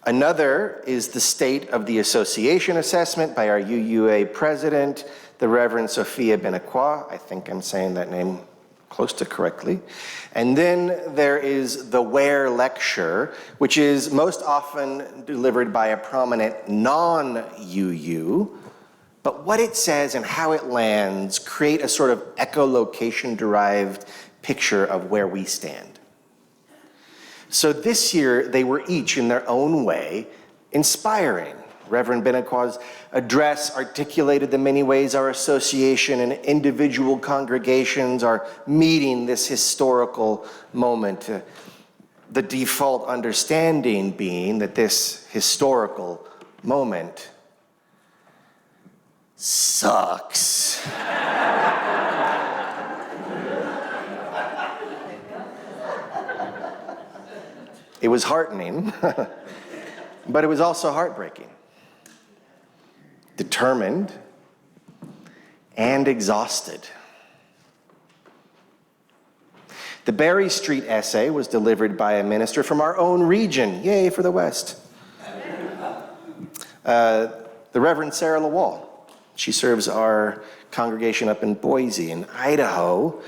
Another is the State of the Association assessment by our UUA president, the Reverend Sophia Benacqua. I think I'm saying that name close to correctly. And then there is the Ware Lecture, which is most often delivered by a prominent non-UU. But what it says and how it lands create a sort of echolocation-derived picture of where we stand. So this year, they were each, in their own way, inspiring. Reverend Benacqua's address articulated the many ways our association and individual congregations are meeting this historical moment. The default understanding being that this historical moment sucks. It was heartening, but it was also heartbreaking, determined, and exhausted. The Berry Street essay was delivered by a minister from our own region. Yay for the West. The Reverend Sarah Lawal. She serves our congregation up in Boise, in Idaho,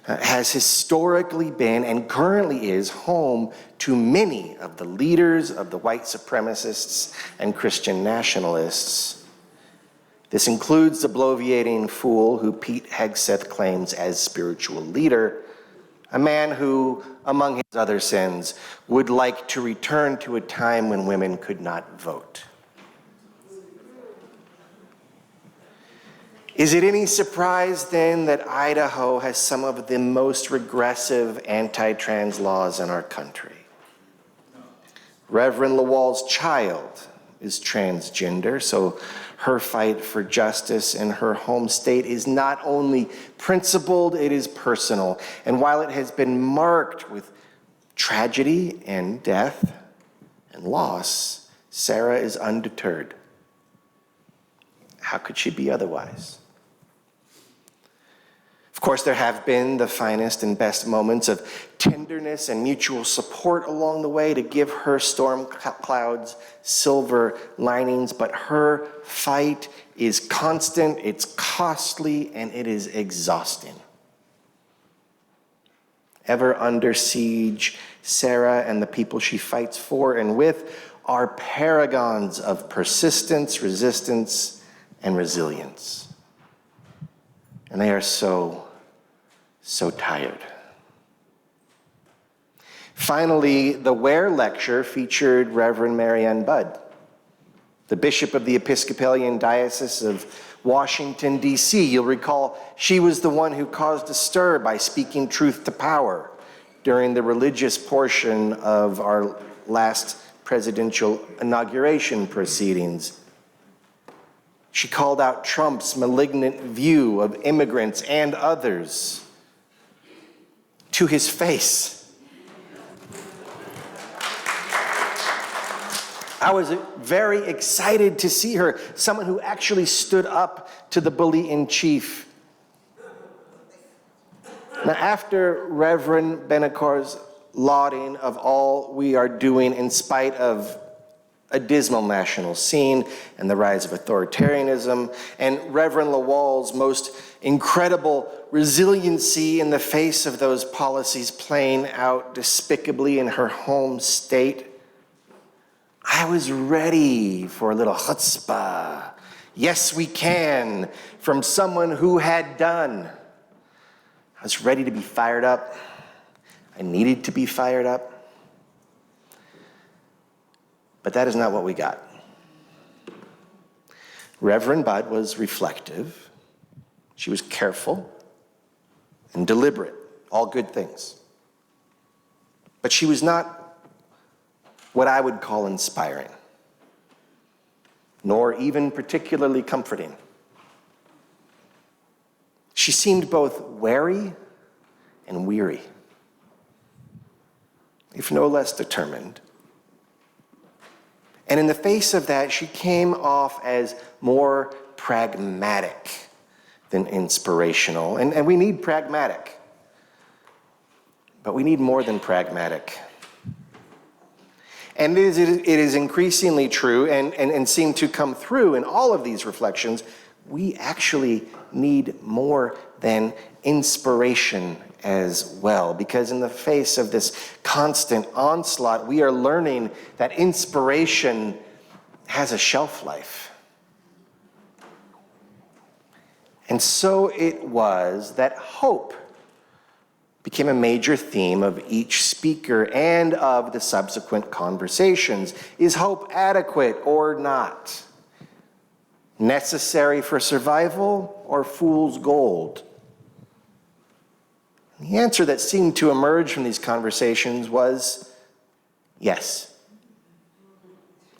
has historically been and currently is home to many of the leaders of the white supremacists and Christian nationalists. This includes the bloviating fool who Pete Hegseth claims as spiritual leader, a man who, among his other sins, would like to return to a time when women could not vote. Is it any surprise then that Idaho has some of the most regressive anti-trans laws in our country? Reverend Lawal's child is transgender, so her fight for justice in her home state is not only principled, it is personal. And while it has been marked with tragedy and death and loss, Sarah is undeterred. How could she be otherwise? Of course, there have been the finest and best moments of tenderness and mutual support along the way to give her storm clouds silver linings, but her fight is constant, it's costly, and it is exhausting. Ever under siege, Sarah and the people she fights for and with are paragons of persistence, resistance, and resilience. And they are so tired. Finally, the Ware Lecture featured Reverend Marianne Budd, the Bishop of the Episcopalian Diocese of Washington, D.C. You'll recall she was the one who caused a stir by speaking truth to power during the religious portion of our last presidential inauguration proceedings. She called out Trump's malignant view of immigrants and others to his face. I was very excited to see her, someone who actually stood up to the bully in chief. Now, after Reverend Benacqua's lauding of all we are doing in spite of a dismal national scene and the rise of authoritarianism, and Reverend Lawal's most incredible resiliency in the face of those policies playing out despicably in her home state, I was ready for a little chutzpah. Yes, we can, from someone who had done. I was ready to be fired up. I needed to be fired up. But that is not what we got. Reverend Budd was reflective. She was careful and deliberate, all good things. But she was not what I would call inspiring, nor even particularly comforting. She seemed both wary and weary, if no less determined. And in the face of that, she came off as more pragmatic than inspirational. And we need pragmatic. But we need more than pragmatic. And it is increasingly true and seem to come through in all of these reflections. We actually need more than inspiration as well, because in the face of this constant onslaught, we are learning that inspiration has a shelf life. And so it was that hope became a major theme of each speaker and of the subsequent conversations. Is hope adequate or not? Necessary for survival or fool's gold? The answer that seemed to emerge from these conversations was yes.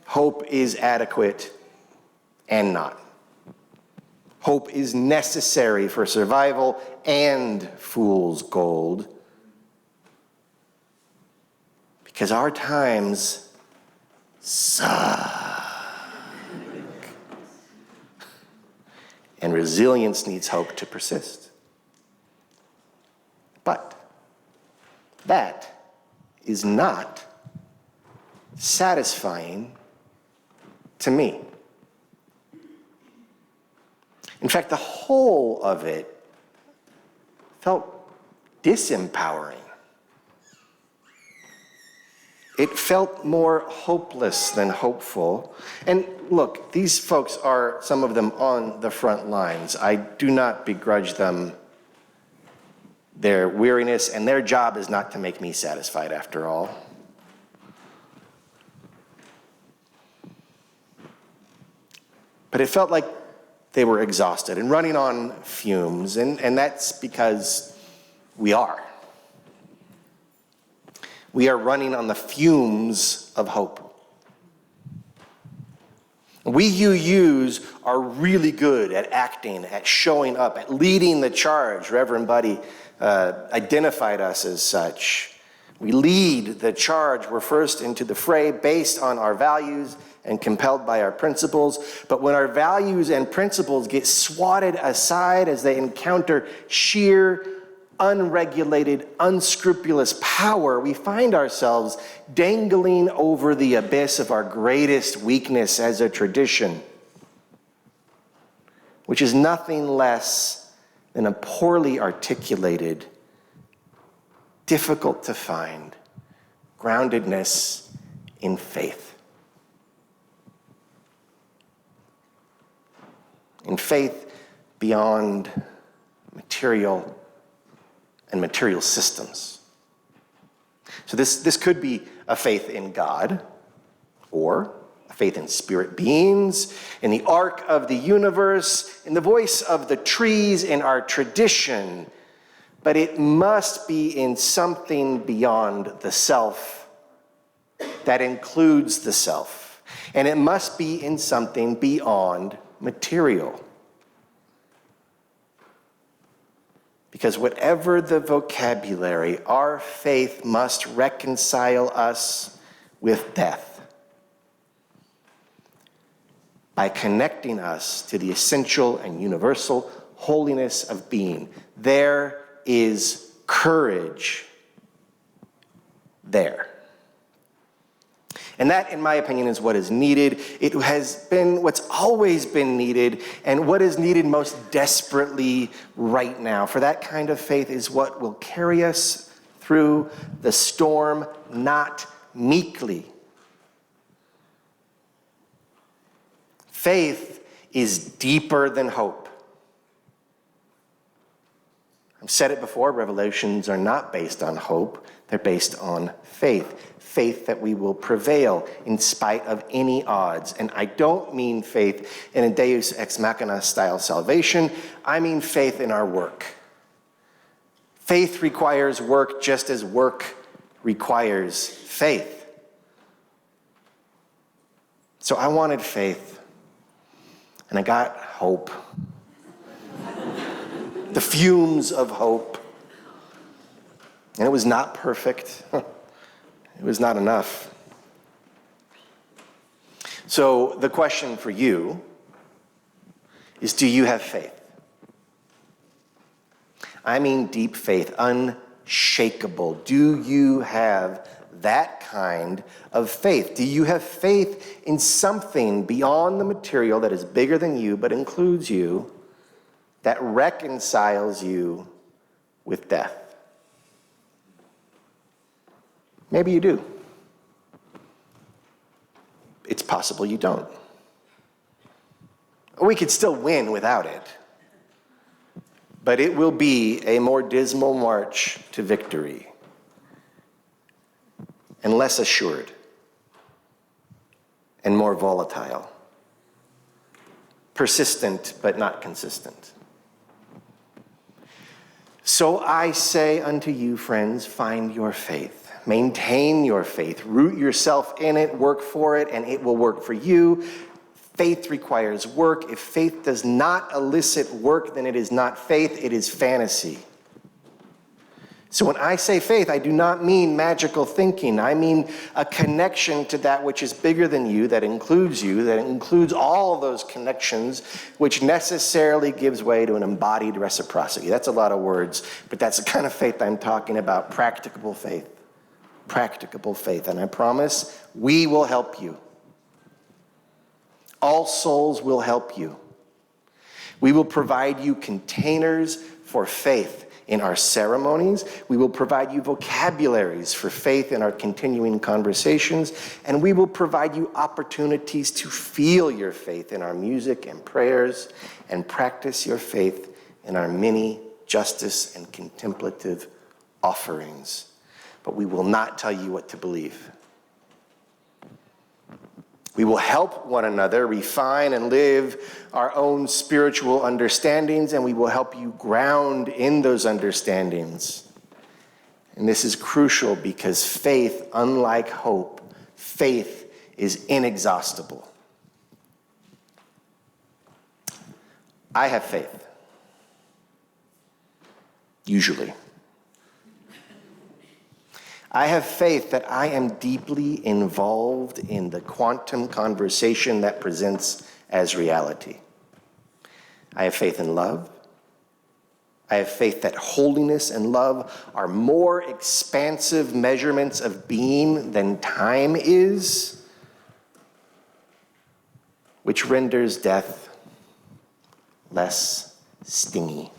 Hope is adequate and not. Hope is necessary for survival and fool's gold. Because our times suck. And resilience needs hope to persist. But that is not satisfying to me. In fact, the whole of it felt disempowering. It felt more hopeless than hopeful. And look, these folks are, some of them, on the front lines. I do not begrudge them their weariness, and their job is not to make me satisfied after all. But it felt like they were exhausted and running on fumes, and that's because we are. We are running on the fumes of hope. We UUs are really good at acting, at showing up, at leading the charge. Reverend Buddy identified us as such. We lead the charge. We're first into the fray based on our values and compelled by our principles. But when our values and principles get swatted aside as they encounter sheer, unregulated, unscrupulous power, we find ourselves dangling over the abyss of our greatest weakness as a tradition, which is nothing less than a poorly articulated, difficult to find groundedness in faith. In faith beyond material and material systems. So this could be a faith in God, or a faith in spirit beings, in the arc of the universe, in the voice of the trees, in our tradition. But it must be in something beyond the self that includes the self. And it must be in something beyond material. Because whatever the vocabulary, our faith must reconcile us with death by connecting us to the essential and universal holiness of being. There is courage there. And that, in my opinion, is what is needed. It has been what's always been needed, and what is needed most desperately right now. For that kind of faith is what will carry us through the storm, not meekly. Faith is deeper than hope. I've said it before, revelations are not based on hope, they're based on faith. Faith that we will prevail in spite of any odds. And I don't mean faith in a Deus ex machina style salvation. I mean faith in our work. Faith requires work just as work requires faith. So I wanted faith, and I got hope. The fumes of hope. And it was not perfect. It was not enough. So the question for you is, do you have faith? I mean deep faith, unshakable? Do you have that kind of faith? Do you have faith in something beyond the material that is bigger than you but includes you, that reconciles you with death? Maybe you do. It's possible you don't. We could still win without it, but it will be a more dismal march to victory and less assured and more volatile, persistent but not consistent. So I say unto you, friends, find your faith. Maintain your faith. Root yourself in it, work for it, and it will work for you. Faith requires work. If faith does not elicit work, then it is not faith, it is fantasy. So when I say faith, I do not mean magical thinking. I mean a connection to that which is bigger than you, that includes all of those connections, which necessarily gives way to an embodied reciprocity. That's a lot of words, but that's the kind of faith I'm talking about, practicable faith. Practicable faith. And I promise we will help you. All Souls will help you. We will provide you containers for faith in our ceremonies. We will provide you vocabularies for faith in our continuing conversations. And we will provide you opportunities to feel your faith in our music and prayers and practice your faith in our many justice and contemplative offerings. But we will not tell you what to believe. We will help one another refine and live our own spiritual understandings, and we will help you ground in those understandings. And this is crucial because faith, unlike hope, faith is inexhaustible. I have faith. Usually. I have faith that I am deeply involved in the quantum conversation that presents as reality. I have faith in love. I have faith that holiness and love are more expansive measurements of being than time is, which renders death less stingy.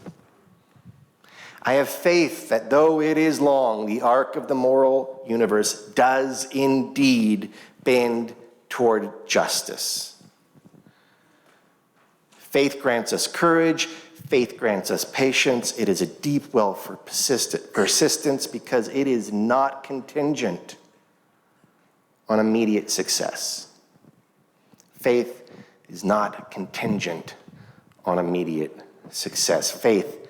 I have faith that though it is long, the arc of the moral universe does indeed bend toward justice. Faith grants us courage. Faith grants us patience. It is a deep well for persistence because it is not contingent on immediate success. Faith is not contingent on immediate success. Faith,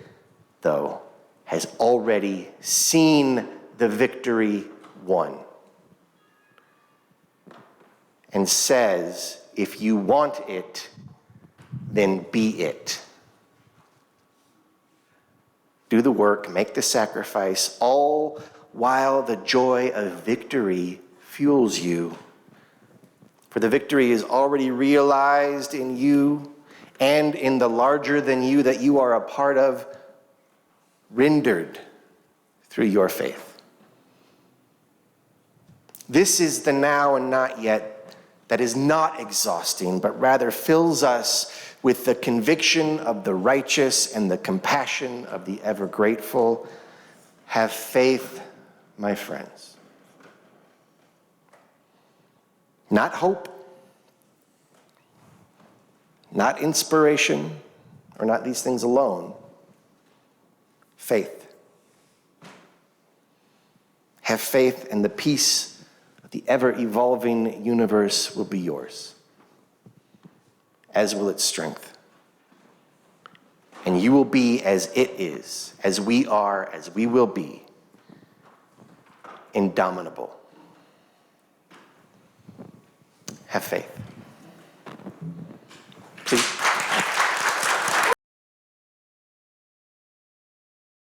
though, has already seen the victory won and says, if you want it, then be it. Do the work, make the sacrifice, all while the joy of victory fuels you. For the victory is already realized in you and in the larger than you that you are a part of, rendered through your faith. This is the now and not yet that is not exhausting, but rather fills us with the conviction of the righteous and the compassion of the ever grateful. Have faith, my friends. Not hope, not inspiration, or not these things alone. Faith. Have faith, and the peace of the ever-evolving universe will be yours, as will its strength. And you will be as it is, as we are, as we will be, indomitable. Have faith.